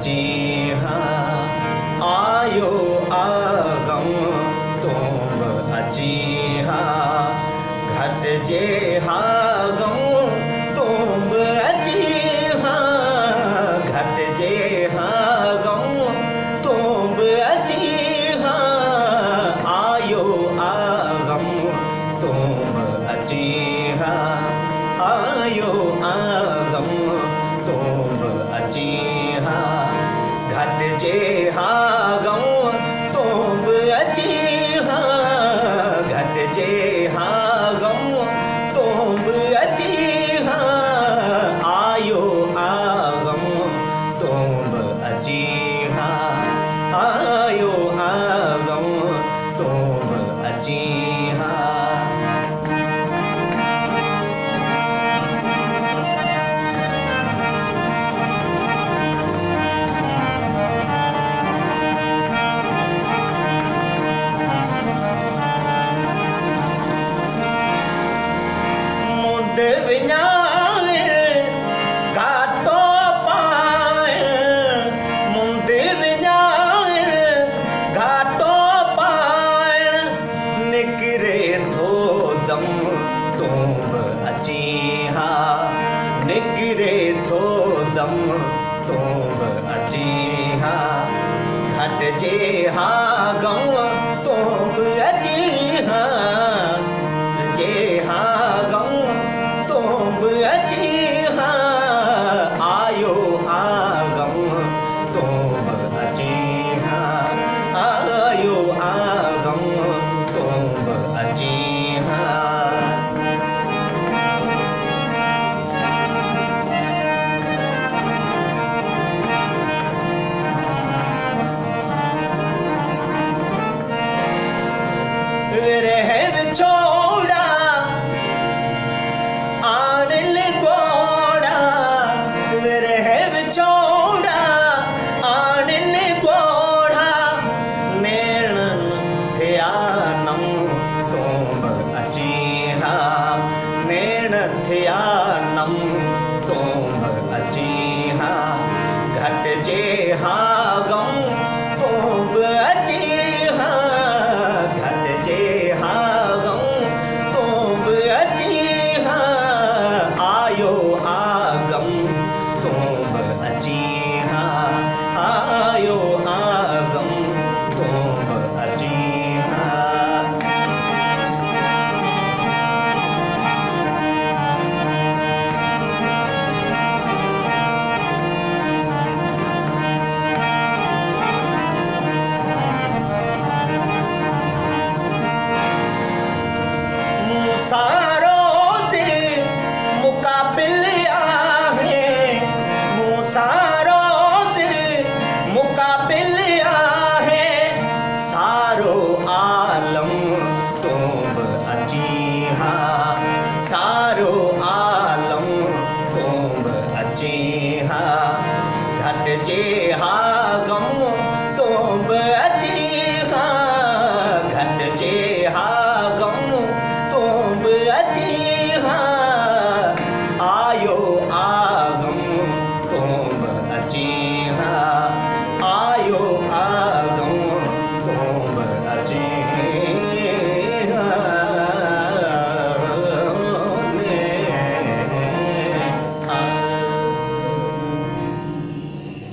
अची हाँ आयो आगम तुम अची हाँ घट जे हाँ गम तुम अची हाँ घट जे हाँ गम तुम अची हाँ आयो आगम तुम अची हाँ आयो आगम तुम अची हाँ घट जे हाँ गम तुम अची हाँ घट जे हाँ गम तुम अची हाँ आयो आगम तुम अची हाँ आयो आगम तुम अची हाँ निकरे थो दम तुम अची हाँ घट जे हाँ गम तुम अची हाँ जे हाँ गम तुम अची हाँ आयो आगम तुम अची हाँ आयो आगम तुम अची हाँ छोड़ा आनल गोड़ा रह छोड़ा आनल गोड़ा नैणन ध्यानम तुम अची हाँ नैण ध्यानम तुम अची हाँ घट जे हाँ गम तुम अची हाँ घट जे हाँ गम तुम अची हाँ आयो आगम तुम अची हाँ आयो आगम तुम अची हाँ सारों से मुकाबिल आहे सारों से मुकाबिल आहे सारो आलम तुम अची हाँ सारो आलम तुम अची हाँ घट जे हाँ